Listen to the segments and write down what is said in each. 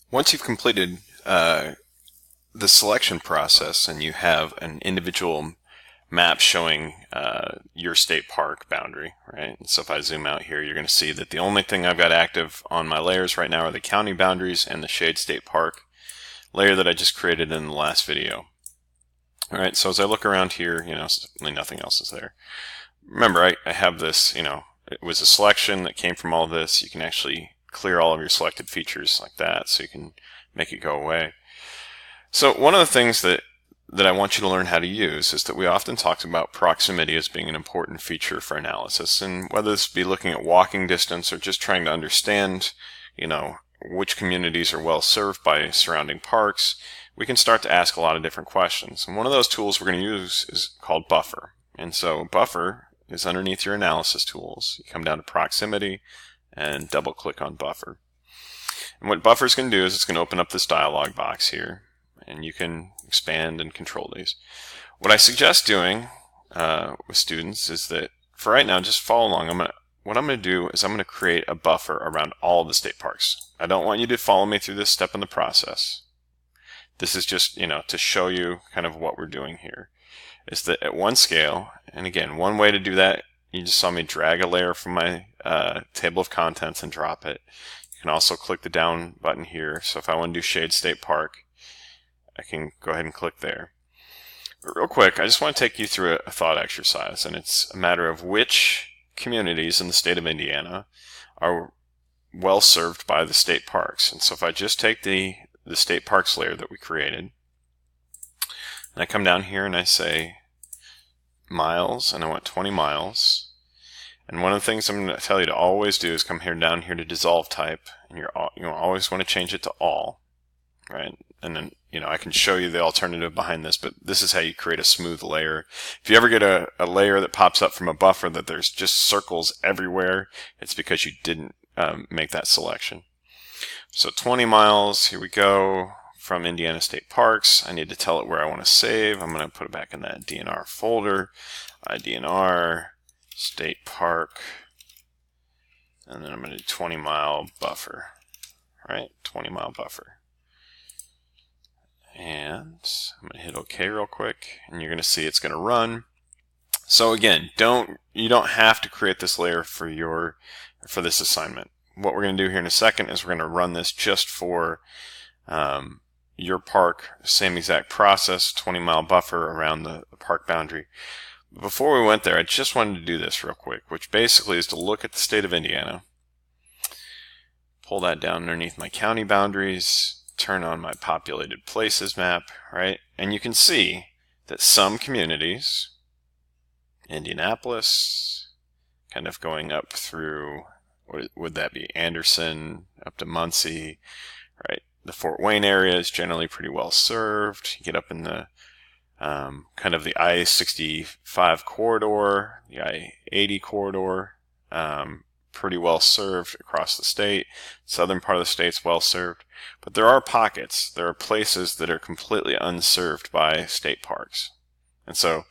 Once you've completed the selection process and you have an individual map showing your state park boundary, right? So if I zoom out here, you're going to see that the only thing I've got active on my layers right now are the county boundaries and the Shade State Park layer that I just created in the last video. All right, so as I look around here, certainly nothing else is there. Remember, I have this, it was a selection that came from all this. You can actually clear all of your selected features like that, so you can make it go away. So one of the things that I want you to learn how to use is that we often talk about proximity as being an important feature for analysis, and whether this be looking at walking distance or just trying to understand, which communities are well served by surrounding parks, we can start to ask a lot of different questions. And one of those tools we're going to use is called Buffer. And so Buffer is underneath your analysis tools. You come down to proximity and double click on Buffer. And what Buffer is going to do is it's going to open up this dialog box here, and you can expand and control these. What I suggest doing with students is that for right now, just follow along. What I'm going to do is I'm going to create a buffer around all of the state parks. I don't want you to follow me through this step in the process. This is just, to show you kind of what we're doing here. Is that at one scale, and again, one way to do that, you just saw me drag a layer from my table of contents and drop it. You can also click the down button here. So if I want to do Shade State Park, I can go ahead and click there. But real quick, I just want to take you through a thought exercise, and it's a matter of which communities in the state of Indiana are well served by the state parks. And so if I just take the state parks layer that we created, and I come down here and I say miles, and I want 20 miles. And one of the things I'm going to tell you to always do is come here down here to dissolve type, and you always want to change it to all, right? And then I can show you the alternative behind this, but this is how you create a smooth layer. If you ever get a layer that pops up from a buffer that there's just circles everywhere, it's because you didn't make that selection. So 20 miles, here we go, from Indiana State Parks. I need to tell it where I want to save. I'm going to put it back in that DNR folder, IDNR, State Park, and then I'm going to do 20-mile buffer, right? 20-mile buffer. And I'm going to hit OK real quick, and you're going to see it's going to run. So again, you don't have to create this layer for this assignment. What we're going to do here in a second is we're going to run this just for your park, same exact process, 20-mile buffer around the park boundary. Before we went there, I just wanted to do this real quick, which basically is to look at the state of Indiana, pull that down underneath my county boundaries, turn on my populated places map, right? And you can see that some communities, Indianapolis, kind of going up through, what would that be, Anderson, up to Muncie, right? The Fort Wayne area is generally pretty well served. You get up in the kind of the I-65 corridor, the I-80 corridor, pretty well served across the state. Southern part of the state's well served, but there are pockets. There are places that are completely unserved by state parks. And so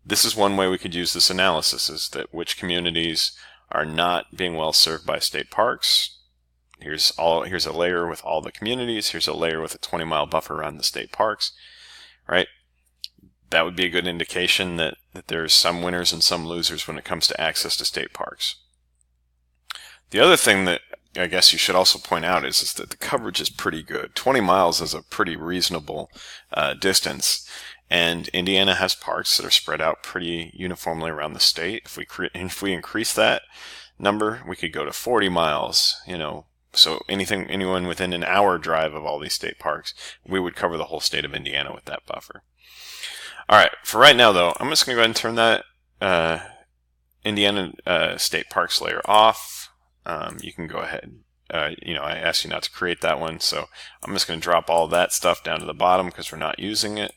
this is one way we could use this analysis, is that which communities are not being well served by state parks. Here's a layer with all the communities. Here's a layer with a 20-mile buffer around the state parks, right? That would be a good indication that there's some winners and some losers when it comes to access to state parks. The other thing that I guess you should also point out is that the coverage is pretty good. 20 miles is a pretty reasonable distance, and Indiana has parks that are spread out pretty uniformly around the state. If we increase that number, we could go to 40 miles, so anyone within an hour drive of all these state parks, we would cover the whole state of Indiana with that buffer. All right, for right now though, I'm just going to go ahead and turn that Indiana State Parks layer off. You can go ahead. I asked you not to create that one, so I'm just going to drop all of that stuff down to the bottom because we're not using it.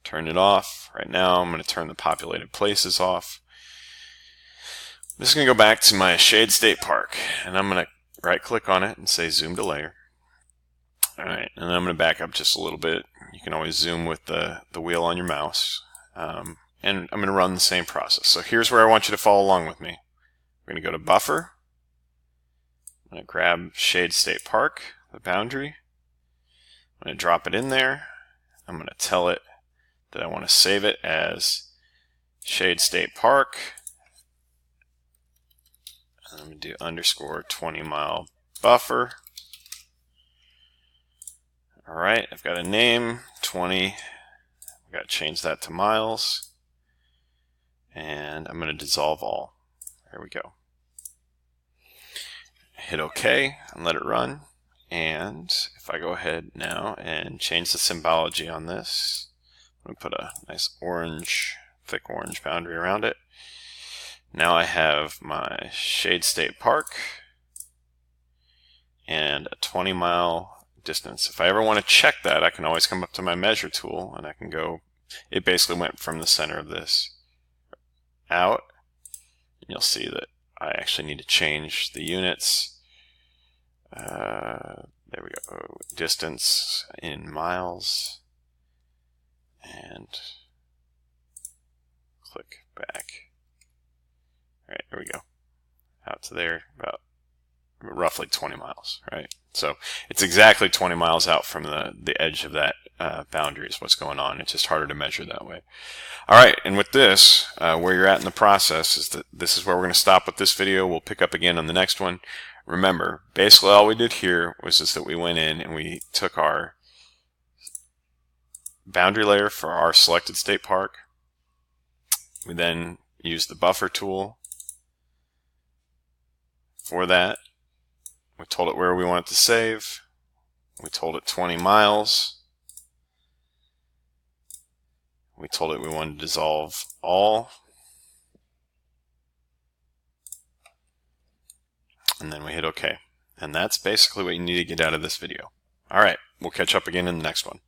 Turn it off. Right now, I'm going to turn the populated places off. I'm just going to go back to my Shade State Park, and I'm going to right-click on it and say Zoom to Layer. All right, and I'm going to back up just a little bit. You can always zoom with the wheel on your mouse. And I'm going to run the same process. So here's where I want you to follow along with me. We're going to go to Buffer. I'm going to grab Shade State Park, the boundary. I'm going to drop it in there. I'm going to tell it that I want to save it as Shade State Park. I'm going to do underscore 20 mile buffer. Alright, I've got a name, 20. I've got to change that to miles. And I'm going to dissolve all. There we go. Hit OK and let it run. And if I go ahead now and change the symbology on this, I'm going to put a nice orange, thick orange boundary around it. Now I have my Shade State Park and a 20 mile distance. If I ever want to check that, I can always come up to my measure tool and I can go, it basically went from the center of this out. And you'll see that I actually need to change the units. There we go, distance in miles, and click back. Alright, there we go. Out to there, about roughly 20 miles, right? So it's exactly 20 miles out from the edge of that boundary is what's going on. It's just harder to measure that way. Alright, and with this, where you're at in the process is that this is where we're going to stop with this video. We'll pick up again on the next one. Remember, basically all we did here was just that we went in and we took our boundary layer for our selected state park. We then used the buffer tool for that. We told it where we want it to save. We told it 20 miles. We told it we wanted to dissolve all. And then we hit OK. And that's basically what you need to get out of this video. Alright, we'll catch up again in the next one.